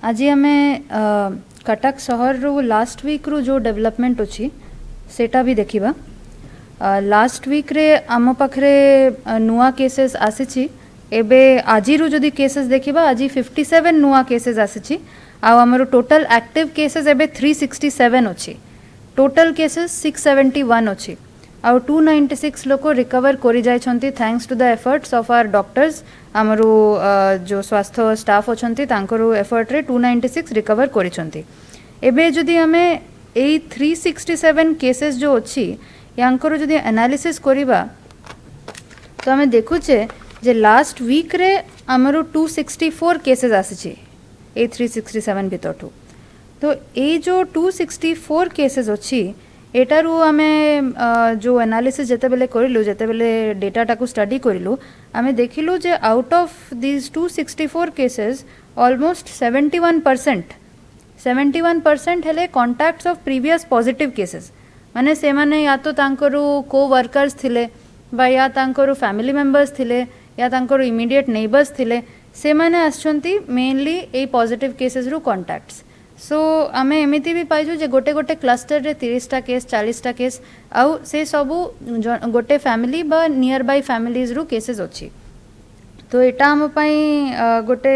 आज आम कटक सहर रू लास्ट वीक रू जो डेवलपमेंट अच्छी सेटा भी देखिबा। लास्ट वीक रे आम पाखरे नुआ केसेस आसी एबे आजी रू जदी केसेस देखिबा आजी 57 नुआ केसेस आसी आ हमरो टोटल एक्टिव केसेस एबे 367 अच्छी। टोटल केसेस 671 अच्छी आ 296 लोक रिकवर करि जाइछंती thanks to the efforts of our doctors. आमरो जो स्वास्थ्य स्टाफ अछंती तांकरो एफर्ट रे 296 रिकवर करिछंती। एबे जदी हमें ए 367 केसेस जो अच्छी यांकर जदी एनालिसिस करिबा तो हमें देखुचे जे लास्ट वीक रे आमरो 264 केसेस आसी ए 367 भितरठू। तो ए जो 264 केसेस अच्छी एटारू आमे जो एनालिसिस जेते बेले करिलु जेते बेले डेटा टाकू स्टडी करिलु आमे देखिलु जे out of this 264 cases almost 71% हेले contacts of previous positive cases माने से माने या तो तांकरू को वर्कर्स थिले बा या तांकरू फैमिली मेंबर्स थिले या तांकरू इमीडिएट नेबर्स थिले से माने आछंती मेनली ए पॉजिटिव केसेस रू कॉन्टैक्ट्स। सो आमे एमिति भी पाइछु जे गोटे गोटे क्लस्टर रे 30टा केस 40टा केस आउ से सबू गोटे फैमिली बा नियर बाय फैमिलीज रू केसेस अछि। तो एटा हम पई गोटे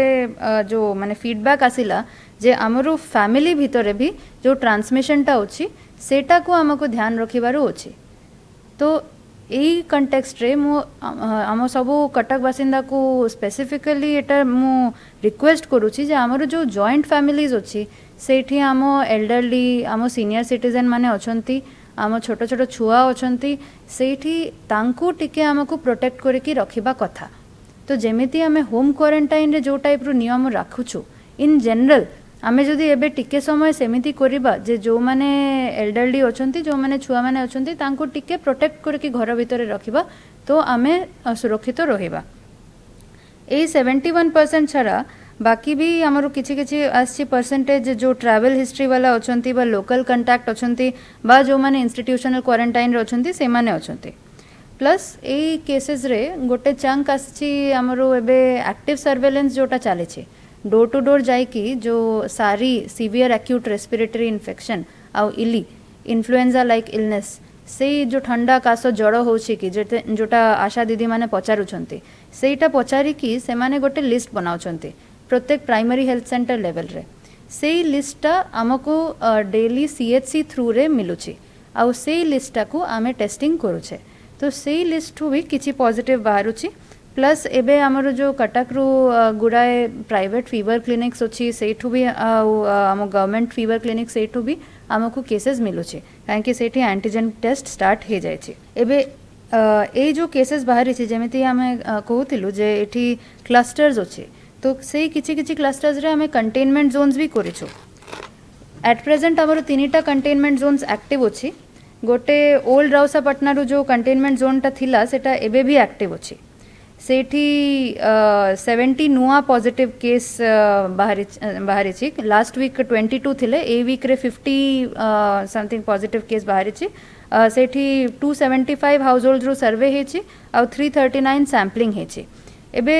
जो माने फीडबैक आसिला जे हमरो फैमिली भितरे भी जो ट्रांसमिशन टा अछि सेटा को हमको ध्यान रखिबारो अछि। तो एई कंटेक्स्ट रे मो आम सबू कटक बासिंदा को स्पेसिफिकली एटा मु रिक्वेस्ट करूची जे हमरो जो जॉइंट फैमिलीज अछि सेठी आम एल्डरली आम सीनियर सिटीजन माने अछंती आम छोट छोट छुआ अछंती सेठी तांकू टिके हमको प्रोटेक्ट करके रखिबा कथा। तो जेमिति आमे होम क्वारंटाइन रे जो टाइप रो नियम राखुछु इन जनरल आमे जदि एबे टिके समय सेमिति करिबा जे जो माने एल्डरली अछंती जो माने छुआ माने अछंती तांकू टिके प्रोटेक्ट करके घर भितरे रखिबा तो आमे सुरक्षित रहिबा। ए 71% छरा बाकी भी हमरो किछि किछि 80% जो ट्रैवल हिस्ट्री वाला अछंती बा लोकल कांटेक्ट अछंती बा जो माने इंस्टीट्यूशनल क्वारंटाइन रे अछंती से माने अछंती। प्लस ए केसेस रे गोटे चंक आछि हमरो एबे एक्टिव सर्वेलेंस जोटा चाले छे डोर टू डोर जाइकी जो सारी सीवियर एक्यूट रेस्पिरेटरी इन्फेक्शन आउ इली इन्फ्लुएंजा लाइक इलनेस से जो ठंडा काश जड़ होछि कि जोटा आशा दीदी माने पचारुछंती सेटा पचारी कि से माने गोटे लिस्ट बनाउछंती प्रत्येक प्राइमरी हेल्थ सेंटर लेवल रे। से लिस्टा आमको डेली सीएचसी थ्रू रे मिलुछि आउ से लिस्टा को आमे टेस्टिंग करूछे। तो से लिस्ट भी किछि पॉजिटिव बाहरुछि। प्लस एबे हमरो जो कटक रू गुड़ाए प्राइवेट फीवर क्लिनिक्स अच्छी सेठू भी आम गवर्नमेंट फीवर क्लिनिक सेठू भी आमको केसेस मिलुछि काहेकि सेठी एंटीजन टेस्ट स्टार्ट हो जाए। एबे ए जो केसेस बाहरी छी जेमिति आमे कहूतिलु जे एठी क्लस्टर्स अच्छे तो से किछि किछि क्लस्टर्स रे आमे कंटेनमेंट जोन्स भी करिछु। एट प्रेजेंट हमरो 3टा कंटेनमेंट जोन्स एक्टिव अच्छी। गोटे ओल्ड राउसापाटना रू जो कंटेनमेंट जोन टा थिला सेटा एबे भी एक्टिव अच्छी। सेठी 70 नुआ पॉजिटिव केस बाहरी छी। लास्ट वीक 22 थिले ए वीक रे 50 समथिंग पॉजिटिव केस बाहरी छी। सेठी 275 हाउस होल्ड रू सर्वे हेछि आ 339 सैम्पलिंग हेछि। एबे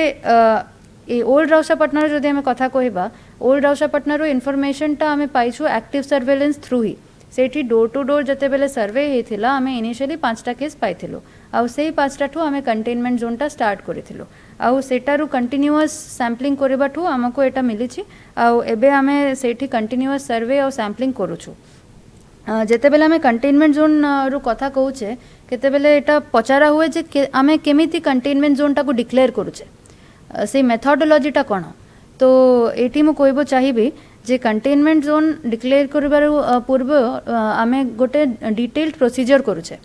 ए ओल्ड राउसापाटना रो जदि हमें कथा कहबा ओल्ड राउसापाटना रो इन्फॉर्मेशन टा हमें पाइछु एक्टिव सर्वेलेंस थ्रू ही। सेठी डोर टू डोर जते बेले सर्वे हेथिला हमें इनिशियली 5टा केस पाइथिलो आउ सेही 5टा ठू हमें कंटेनमेंट जोन टा स्टार्ट करिथिलो आउ सेटारू कंटिन्यूअस सैम्पलिंग करबा ठू हमको एटा मिलिछि आउ एबे हमें सेठी कंटिन्यूअस सर्वे और सैम्पलिंग करूछु। जते बेले हमें कंटेनमेंट जोन रू कथा कहूचे केते बेले एटा पचारा हुए जे हमें केमिति कंटेनमेंट जोन टा को डिक्लेयर करूचे से मेथोडोलॉजी टा कोन। तो एटी मु कहबो चाहिबी जे कंटेनमेंट जोन डिक्लेयर करबार पूर्व आमे गोटे डिटेल्ड प्रोसीजर करूचे।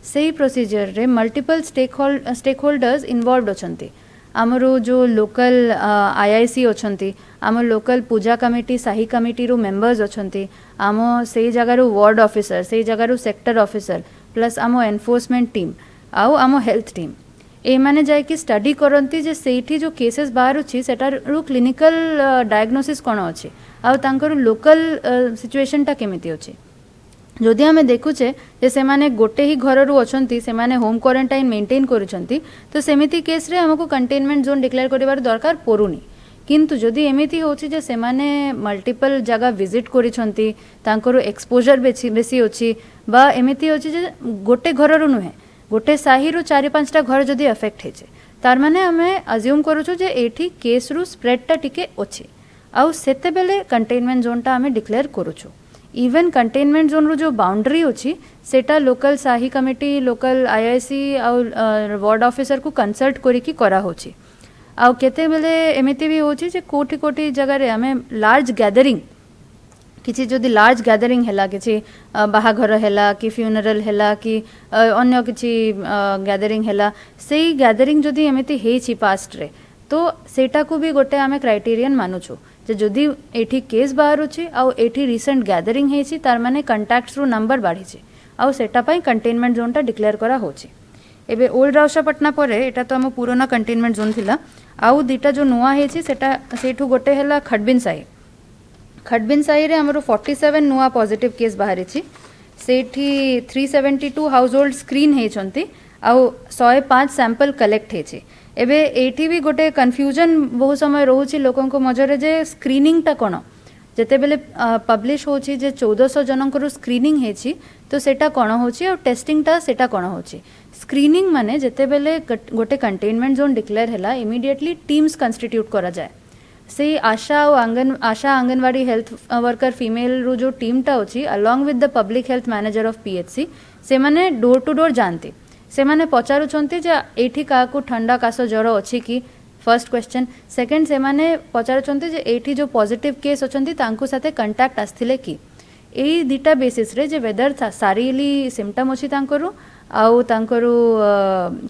सेही प्रोसीजर रे मल्टीपल स्टेक होल्डर्स इन्वॉल्वड अछंती। आमरो जो लोकल आईआईसी अछंती आम लोकल पूजा कमिटी साही कमिटी रो मेंबर्स अछंती आम सेही जगार वार्ड ऑफिसर सेही जगार सेक्टर ऑफिसर प्लस आम एनफोर्समेंट टीम आउ आम हेल्थ टीम ए माने जाय कि स्टडी करंती जे सेठी जो केसेस बाहर अछि सेटार क्लिनिकल डायग्नोसिस कोन अछि आउ तांकर लोकल सिचुएशन टा केमिति अछि। जदि आमे देखुचे जे से माने गोटे ही घर रु अछंती से माने होम क्वारंटाइन मेंटेन करूछंती तो सेमिति केस रे हमको कंटेनमेंट जोन डिक्लेयर करिवार दरकार पड़ुनी। किंतु जदि एमिति होछि जे सेमाने मल्टीपल जगह विजिट करिसंती तांकर एक्सपोजर बेसी अछि बा एमिति होछि जे गोटे घर रु नुहे गोटे साही रु 4-5टा घर जदि अफेक्ट हेचे तार माने हमें अज्यूम करूछु जे एठी केस रु स्प्रेड टा टिके अछि आउ सेते बेले कंटेनमेंट जोन टा हमें डिक्लेयर करूछु इवन कंटेनमेंट जोन रु जो बाउंड्री अछि सेटा लोकल साही कमिटी लोकल आईआईसी आउ वार्ड ऑफिसर को कंसल्ट करी की करा होछि आउ केते बेले एमिति भी होछि जे कोठी कोठी जगह रे हमें लार्ज गैदरिंग किसी जदि लार्ज गैदरिंग हैला किसी बाहाघर हैला कि फ्यूनरल हैला कि अन्य किसी गैदरिंग हैला सेही गैदरिंग जदि एमिति हेछि पास्ट रे तो सेटा को भी गोटे आमे क्राइटेरियन मानुछु जे जदि एठी केस बाहरुछि आउ एठी रिसेंट गैदरिंग हेछि तार माने कांटेक्ट्स रो नंबर बाढिछि आउ सेटा पई कंटेनमेंट जोन टा डिक्लेयर करा होछि एबे ओल्ड राउसापाटना परे एटा तो हम पुराना कंटेनमेंट जोन थिला आउ दीटा जो नुआ हेछि सेटा सेठु गोटे हैला खडबिन साही रे हमरो 47 नुआ पॉजिटिव केस बाहरी छी सेठी 372 हाउस होल्ड स्क्रीन हे छंती आउ 105 सैंपल कलेक्ट हे छी एबे एठी भी गोटे कंफ्यूजन बहुत समय रहउची लोकन को मजरे जे स्क्रीनिंग ता कोन जते बेले पब्लिश होची जे 1400 जनकर स्क्रीनिंग हे छी तो सेटा कोन होची और टेस्टिंग टा सेटा कोन होची स्क्रीनिंग माने जते बेले गोटे कंटेनमेंट जोन डिक्लेयर हैला इमीडिएटली टीम्स कंस्टिट्यूट करा जाए से आशा आंगनवाड़ी हेल्थ वर्कर फीमेल रो जो टीम टा अछि along with the public health manager of PHC से माने डोर टू डोर जानती से माने पचारु छंती जे एठी का को ठंडा कास ज्वर अछि कि फर्स्ट क्वेश्चन सेकंड से माने पचारु छंती जे एठी जो पॉजिटिव केस अछंती तांको साथे कांटेक्ट आस्थिले कि एई दिटा बेसिस रे जे वेदर सारीली सिम्पटम अछि तांकरू आउ तांकरू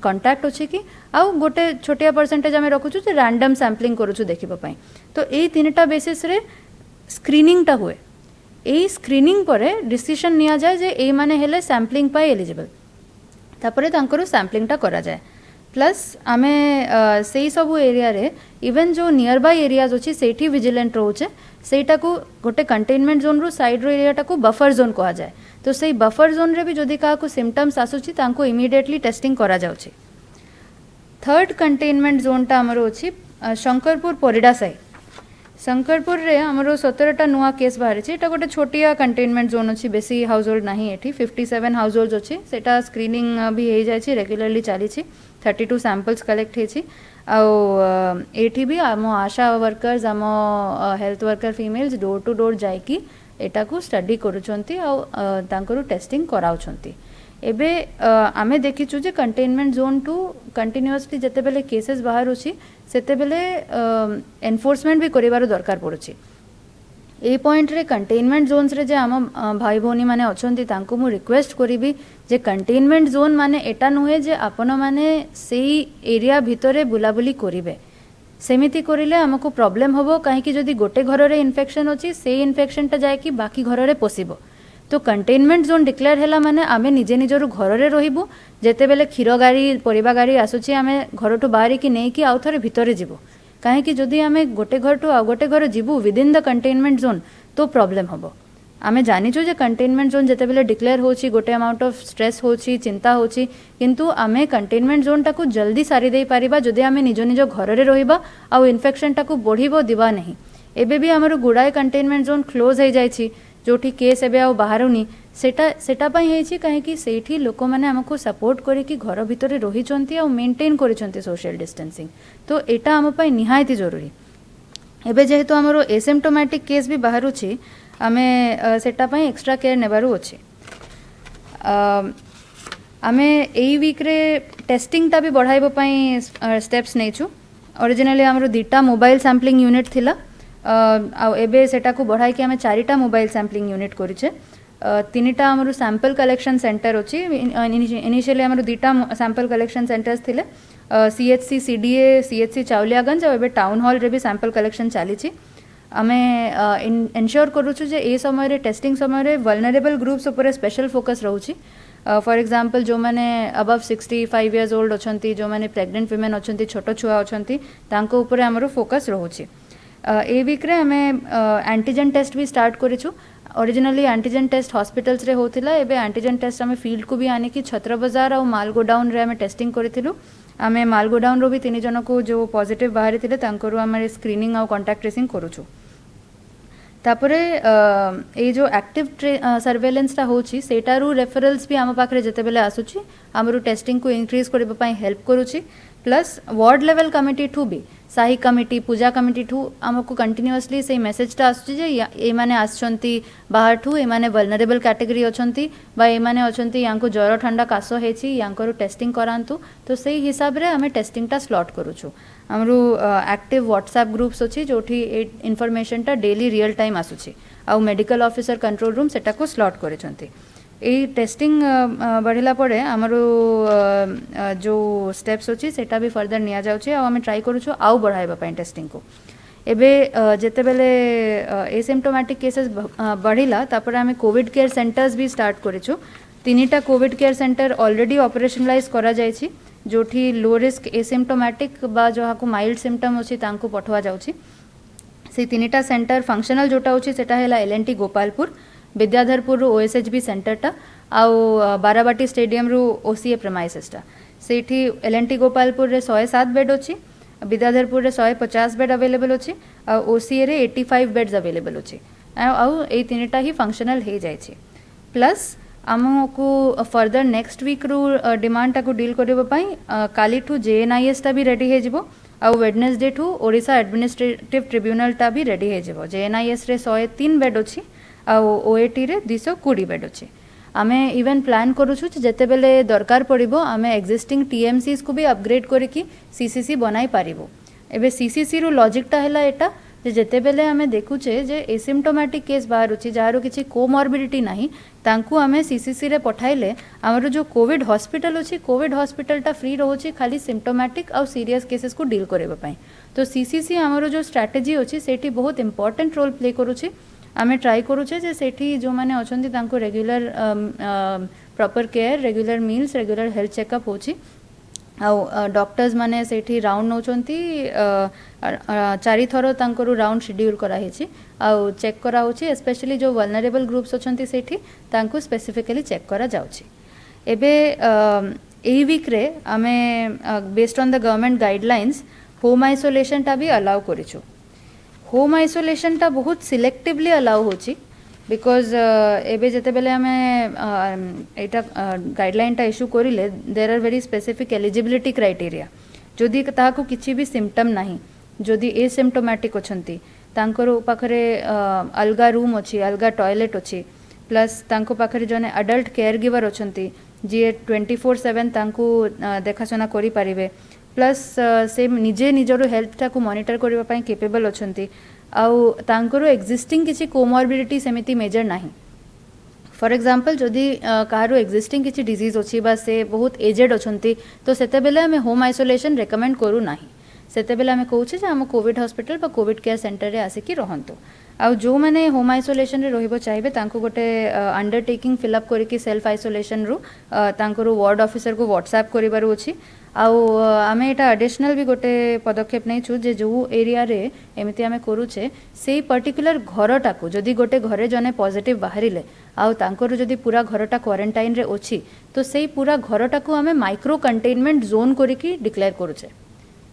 कांटेक्ट अछि कि आउ गोटे छोटिया परसेंटेज आमे रखुछु जे रैंडम सैंपलिंग करूछु देखिबा पई तो एई तीनटा बेसिस रे स्क्रीनिंग टा हुए एई स्क्रीनिंग परे डिसीजन निया जाय जे एई माने हेले सैंपलिंग पाई एलिजिबल तापरे तांकरू सैंपलिंग टा करा जाय प्लस आमे सेई सब एरिया रे इवन जो नियर बाय एरियाज अछि सेठी विजिलेंट रहउचे सेटा को गोटे कंटेनमेंट जोन रो साइड रो एरिया टा को बफर जोन कहा जाय तो सेई बफर जोन रे भी जदि का को सिम्पटम्स आसुची तांको इमीडिएटली टेस्टिंग करा जाउची थर्ड कंटेनमेंट जोन टा हमरो अछि शंकरपुर पोरिडा साई शंकरपुर रे हमरो 17टा नुआ केस बाहर छी एटा गोटे छोटिया कंटेनमेंट जोन अछि बेसी हाउस होल्ड नाही एठी 57 हाउस होल्ड अछि सेटा स्क्रीनिंग भी हे जाय छी रेगुलरली चाली छी 32 सैंपल्स कलेक्ट हे छी आ एठी भी आम आशा वर्कर्स आम health worker females door to door जाय की एटा को स्टडी करूछंती आ तांकरो टेस्टिंग कराउछंती एबे आमे देखिछु जे कंटेनमेंट जोन टू कंटिन्यूअसली जते बेले केसेस बाहर अछि सेते बेले एनफोर्समेंट भी करिवार दरकार पड़ुछि ए पॉइंट रे कंटेनमेंट जोन्स रे जे आम भाई भौनी माने अछंती तांको मु रिक्वेस्ट करिवि जे कंटेनमेंट जोन माने एटा नुहे जे आपण माने सेई एरिया भितरे बुलाबुली करिवे सेमिति करिले हमको प्रॉब्लम होबो काहे कि जदी गोटे घर रे इन्फेक्शन अछि से इन्फेक्शन टा जाय कि बाकी घर रे पोसिबो तो कंटेनमेंट जोन डिक्लेयर हैला माने आमे निजे निजरु घर रे रहिबु जेते बेले खीर गाड़ी परिबा गाड़ी आसुची आमे घर टु बाहरी कि नै कि आउ थरे भितरे जिवो काहे कि जदी आमे गोटे घर टु आ गोटे घर जिवु within the containment zone तो प्रॉब्लम होबो आमे जानिछु जे कंटेनमेंट जोन जेते बेले डिक्लेयर होची गोटे अमाउंट ऑफ स्ट्रेस होची चिंता होची किंतु आमे कंटेनमेंट जोन टाकू जल्दी सारी देई पारिबा जदी आमे निजो निजो घर रे रहिबा आ इन्फेक्शन टाकू बढ़िबो दिबा नहीं एबे भी हमर गुडाय कंटेनमेंट जोन क्लोज हे जाय छी जोठी केस एबे आ बाहरुनी सेटा पई हे छी काहे कि सेठी लोक माने हमको सपोर्ट करे कि घर भितरे रही चंती आ मेंटेन करि चंती सोशल डिस्टेंसिंग तो एटा हम पई निहायती जरूरी एबे जेहेतु हमरो एसिम्प्टोमेटिक केस भी बाहरु छी आमे सेटा पई एक्स्ट्रा केयर नेबारु अछि आमे एई वीक रे टेस्टिंग टा भी बढ़ाइबो पई स्टेप्स नेछु ओरिजिनली हमरो दिटा मोबाइल सैंपलिंग यूनिट थिला आ एबे सेटा को बढ़ाई कि हमें 4टा मोबाइल सैंपलिंग यूनिट करिचे 3टा हमरो सैंपल कलेक्शन सेंटर अछि इनिशियली हमरो 2टा सैंपल कलेक्शन सेंटर्स थिले सीएचसी सीडीए सीएचसी चावलियागंज और एबे टाउन हॉल रे भी सैंपल कलेक्शन चाली छी आमे एन्श्योर करूछु जे ए समय रे टेस्टिंग समय रे वल्नरेबल ग्रुप्स ऊपर स्पेशल फोकस रहउछि फॉर एग्जांपल जो माने अबव 65 इयर्स ओल्ड अछंती जो माने प्रेग्नेंट वुमेन अछंती छोटो छुआ अछंती तांको ऊपर हमरो फोकस रहउछि ए वीक रे हमें एंटीजन टेस्ट भी स्टार्ट करिछु ओरिजिनली एंटीजन टेस्ट हॉस्पिटल्स रे होथिला एबे एंटीजन टेस्ट हमें फील्ड को भी आने की छत्र बाजार और माल गोडाउन रे हमें टेस्टिंग करिथिलु आमे मालगोडाउन रो भी 3 जन को जो पॉजिटिव बाहरी थिले तांकरो आमे स्क्रीनिंग आ कांटेक्ट ट्रेसिंग करूछु। तापरे ए जो एक्टिव सर्वेलेंस टा होची सेटारू रेफरल्स भी आम पाखरे जते बेले आसुची हमरु टेस्टिंग को इंक्रीज करबा पई हेल्प करूची। प्लस वार्ड लेवल कमिटी ठू भी साही कमिटी पूजा कमिटी ठू आमको कंटिन्यूअसली से मेसेजटा आसुची जे ए माने आछंती बाहर ठू ए माने वल्नरेबल कैटेगरी अछंती बा ए माने अछंती यांको ज्वर ठंडा कास हेची यांको टेस्टिंग करांतु। तो सेही हिसाब रे आमे टेस्टिंग टा स्लॉट करूछु। हमरु एक्टिव व्हाट्सएप ग्रुप्स अछि जोठी इन्फॉर्मेशन टा डेली रियल टाइम आसुची आ मेडिकल ऑफिसर कंट्रोल रूम सेटा को स्लॉट करिसंती। এই টেস্টিং बढ़ला पड़े आमर जो स्टेप्स अच्छी सेटा भी फर्दर निया जाउची आ आमे ट्राई करूछु आउ बढ़ाइबा पई टेस्टिंग को। एबे जेते बेले एसिम्प्टोमेटिक केसेस बढ़िला तापर आमे कोविड केयर सेंटर्स भी स्टार्ट करिछु। 3टा COVID care centre already operationalise करा जायछि जोठी लो रिस्क एसिम्प्टोमेटिक बा जो हाकु माइल्ड सिम्पटम अछि तांको पठवा जाउछि। से 3टा सेंटर फंक्शनल जोटा अछि सेटा हैला एलएनटी गोपालपुर, विद्याधरपुर ओएसएचबी सेंटरटा आउ बाराबाटी स्टेडियम रु ओसीए प्रेमाइसेसटा। सेठी एलएनटी गोपालपुर रे 107 बेड अछि, विद्याधरपुर रे 150 बेड अवेलेबल अछि आ ओसीए रे 85 बेड्स अवेलेबल अछि। आउ ए 3टा ही फंक्शनल हे जाय छै। प्लस आमको फर्दर नेक्स्ट वीक रु डिमांड टाको डील करबा पई काली ठू जेएनआईएस टा भी रेडी हे जिवो आ वेडनेसडे ठू ओडिशा एडमिनिस्ट्रेटिव ट्रिब्यूनल टा भी रेडी हे जिवो। जेएनआईएस रे 103 बेड अछि आ ओएटी रे 220 बेड अछि। आमे इवन प्लान करूछु जेते बेले दरकार पड़िबो आमे एग्जिस्टिंग टीएमसीज को भी अपग्रेड करके सीसीसी बनाई पारिबो। एबे सीसीसी रो लॉजिक टा हैला एटा जे जेते बेले आमे देखुचे जे एसिम्प्टोमेटिक केस बाहर अछि जारो किछि कोमॉर्बिडिटी नाही तांकू आमे सीसीसी रे पठाइले हमरो जो कोविड हॉस्पिटल अछि कोविड हॉस्पिटल टा फ्री रहउछि खाली सिम्प्टोमेटिक आ सीरियस केसेस को डील करबा पई। तो सीसीसी हमरो जो स्ट्रेटजी अछि सेठी बहुत इंपोर्टेंट रोल प्ले करूछि। आमे ट्राई करूचे जे सेठी जो माने अछंती तांको regular proper care regular meals regular health checkup होछि आ डॉक्टर्स माने सेठी राउंड नौचंती 4 थरो तांको राउंड शेड्यूल करा हेछि आ चेक करा होछि। स्पेशली जो वल्नरेबल ग्रुप्स अछंती सेठी तांको स्पेसिफिकली चेक करा जाउछि। एबे एही वीक रे आमे based on the government guidelines home isolation टा भी अलाउ करिछु। होम आइसोलेशन टा बहुत सिलेक्टिवली अलाउ होची बिकॉज एबे जते बेले हमें एटा गाइडलाइन टा इशू करिले there are very specific eligibility criteria. जदि ताहाको किछि भी सिम्पटम नाही जदि एसिम्प्टोमेटिक अछंती तांकर पाखरे अलगा रूम अछि अलगा टॉयलेट अछि प्लस तांको पाखरे जने अडल्ट केयर गिवर अछंती जे 24/7 तांको देखाशना करि पारिबे प्लस से निजे निजर हेल्थ टाको मॉनिटर करबा पई केपेबल अछंती आउ तांकर एक्जिस्टिंग किछि कोमॉर्बिडिटी सेमिति मेजर नाही। फॉर एग्जांपल जदि कारो एक्जिस्टिंग किछि डिजीज अछि बा से बहुत एजेड अछंती तो सेते बेले हमें होम आइसोलेशन रेकमेंड करू नाही। सेते बेले हमें कहूचे जे हम कोविड हॉस्पिटल बा कोविड केयर सेंटर रे आसे कि रहंतो आ जो माने होम आइसोलेशन रे रहिबो चाहिबे तांको गोटे अंडरटेकिंग फिलअप करके सेल्फ आइसोलेशन रु तांको वार्ड ऑफिसर को व्हाट्सएप करिबारु अछि। आउ आमे एटा एडिशनल भी गोटे पदक्षेप नै छु जे जो एरिया रे एमिति आमे करूचे सेही पर्टिकुलर घरटा को जदि गोटे घरे जने पॉजिटिव बाहरिले आउ तांकर जदि पूरा घरटा क्वारंटाइन रे अछि तो सेही पूरा घरटा को आमे माइक्रो कंटेनमेंट जोन करके डिक्लेयर करूचे।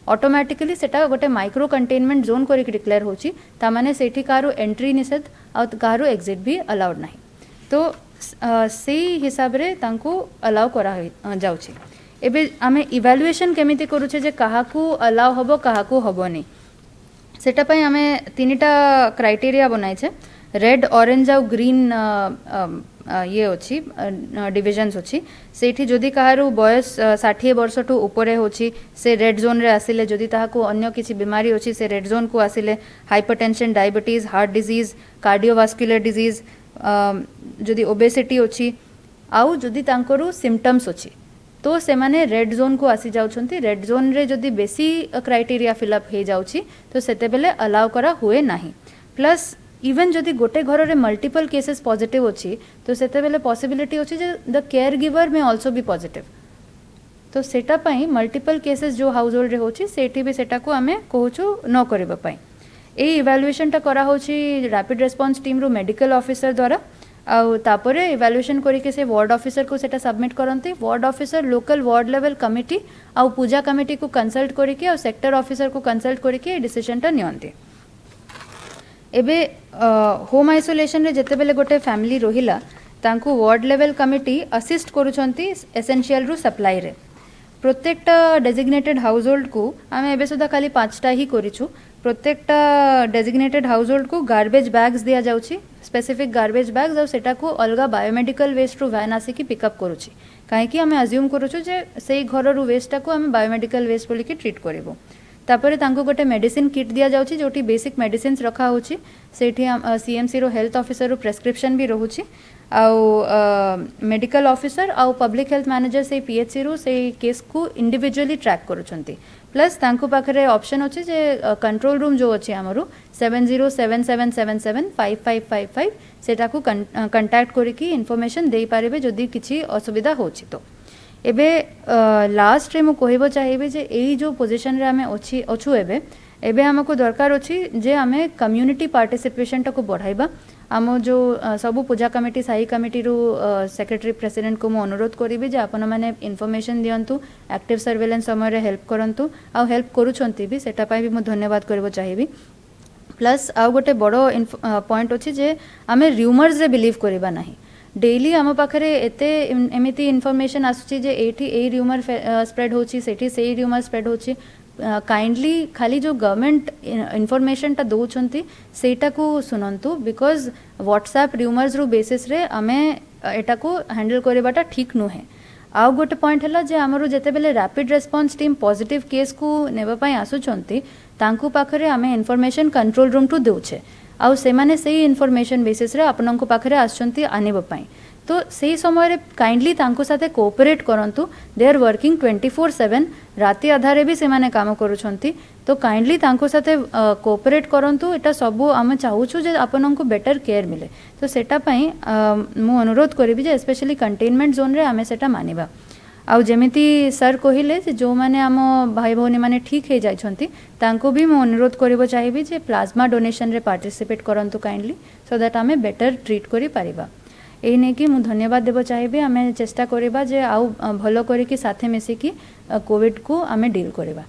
ऑटोमेटिकली सेटा गोटे माइक्रो कंटेनमेंट जोन करके डिक्लेयर होची ता माने सेठी कारो एंट्री निषेध आ कारो एग्जिट भी अलाउड नाही। तो सेही हिसाब रे तांको अलाउ करा जाउची। एबे आमे इवैल्यूएशन केमिति करूचे जे काहाकू अलाउ हबो काहाकू हबोनी सेटा पई आमे 3टा क्राइटेरिया बनाइ छे रेड ऑरेंज आ ग्रीन ये अछि डिविजन्स अछि। सेठी जदि काहारू बयस 60 वर्ष ठू ऊपरे होछि से रेड जोन रे आसिले जदि ताहाकू अन्य किछि बीमारी अछि से रेड जोन को आसिले hypertension diabetes heart disease cardiovascular disease जदि ओबेसिटी अछि आउ जदि तांकरू सिम्पटम्स अछि तो से माने रेड जोन को आसी जाउछंती। रेड जोन रे जदि बेसी क्राइटेरिया फिलअप हे जाउछि तो सेते बेले अलाउ करा हुए नाही। प्लस इवन जदि गोटे घर रे मल्टीपल केसेस पॉजिटिव अछि तो सेते बेले पॉसिबिलिटी अछि जे द केयर गिवर में आल्सो बी पॉजिटिव। तो सेटा पई मल्टीपल केसेस जो हाउस होल्ड रे होछि सेठी भी सेटा को हमें कहूछु न करबा पई ए इवैल्यूएशन टा करा होछि रैपिड रेस्पॉन्स टीम रो मेडिकल ऑफिसर द्वारा तापरे इवैल्यूएशन करके से वार्ड ऑफिसर को सेटा सबमिट करते ward officer local ward level committee आउ पूजा कमिटी को कंसल्ट करके आउ सेक्टर ऑफिसर को कंसल्ट करके डिसीजनटा नियंती एबे होम आइसोलेशन रे जेते बेले गोटे फैमिली रहिला तांको वार्ड लेवल कमिटी असिस्ट करूछंती एसेंशियल रु सप्लाई रे प्रत्येकटा डेजिग्नेटेड हाउस होल्ड को आम एबे सुधा खाली 5टा ही करिछु प्रत्येकटा डेजिग्नेटेड हाउस होल्ड को गार्बेज बैग्स दिया जाउछि स्पेसिफिक गार्बेज बैग्स और सेटा को अलगा बायोमेडिकल वेस्ट रु वैन आसिकी पिकअप करूछि काहेकि आम अज्यूम करूछु जे सेई घर रु वेस्ट को आम बायोमेडिकल वेस्ट बोली कि ट्रीट करबो तापर तांको गोटे मेडिसिन किट दिया जाउछि जोटी बेसिक मेडिसिन्स रखा होछि सेठी सीएमसी रो हेल्थ ऑफिसर रो प्रेस्क्रिप्शन भी रहुछि आउ मेडिकल ऑफिसर आउ पब्लिक हेल्थ मैनेजर से पीएचसी रो से केस को इंडिविजुअली ट्रैक करूछंती प्लस तांको पाखरे ऑप्शन अछि जे कंट्रोल रूम जो अछि हमरो 7077775555 सेटा को कांटेक्ट करके इन्फॉर्मेशन दे पारिबे जदी किछि असुविधा होछि तो एबे लास्ट रे मु कहबो चाहिबे जे एई जो पोजीशन रे हमें अछु एबे हमको दरकार अछि जे हमें कम्युनिटी पार्टिसिपेशन को बढ़ाइबा आम जो सबू पूजा कमिटी साही कमिटी रू सेक्रेटरी प्रेसिडेंट को मु अनुरोध करी जे आपण माने इन्फॉर्मेशन दियंतु एक्टिव सर्वेलेंस समय रे हेल्प करंतु आ हेल्प करूछंती भी सेटा पाई भी मु धन्यवाद करबो चाहिबी प्लस आ गोटे बड़ो पॉइंट अछि जे हमें र्यूमर्स रे बिलीव करबा नाही डेली आम पाखरे एते एमिति इन्फॉर्मेशन आसुची जे एठी ए र्यूमर स्प्रेड होची सेठी सेई र्यूमर स्प्रेड होची काइंडली खाली जो गवर्नमेंट इन्फॉर्मेशन टा दउछंती सेटा को सुनंतु बिकॉज व्हाट्सएप र्यूमर्स रो बेसिस रे आमे एटा को हैंडल करबाटा ठीक नुहे आउ गोटे पॉइंट हला जे हमरो जेते बेले rapid response team positive case को नेबा पई आसुचंती तांकु पाखरे आमे इन्फॉर्मेशन कंट्रोल रूम टू देउछे आउ से माने सेही इन्फॉर्मेशन बेसिस रे आपनंको पाखरे आसचंती आनेबा पई तो सेही समय रे काइंडली तांको साथे कोऑपरेट करंतु दे आर वर्किंग 24/7 राति आधारे भी से माने काम करूछंती तो काइंडली तांको साथे कोऑपरेट करंतु एटा सबो हम चाहूछु जे आपनंको बेटर केयर मिले तो सेटा पई मु अनुरोध करिबी जे स्पेशली कंटेनमेंट जोन रे हमें सेटा मानिबा आउ जेमिति सर कहिले जे जो माने आम भाई भौनी माने ठीक हे जाइछंती तांको भी मु अनुरोध करिबो चाहिबी जे प्लाज्मा डोनेशन रे पार्टिसिपेट करंतु काइंडली सो दैट हमें बेटर ट्रीट करि पारिबा एई ने कि मु धन्यवाद देबो चाहिबी हमें चेष्टा करिबा जे आउ भलो करिकि साथे मिसिकि कोविड को हमें डील करिबा।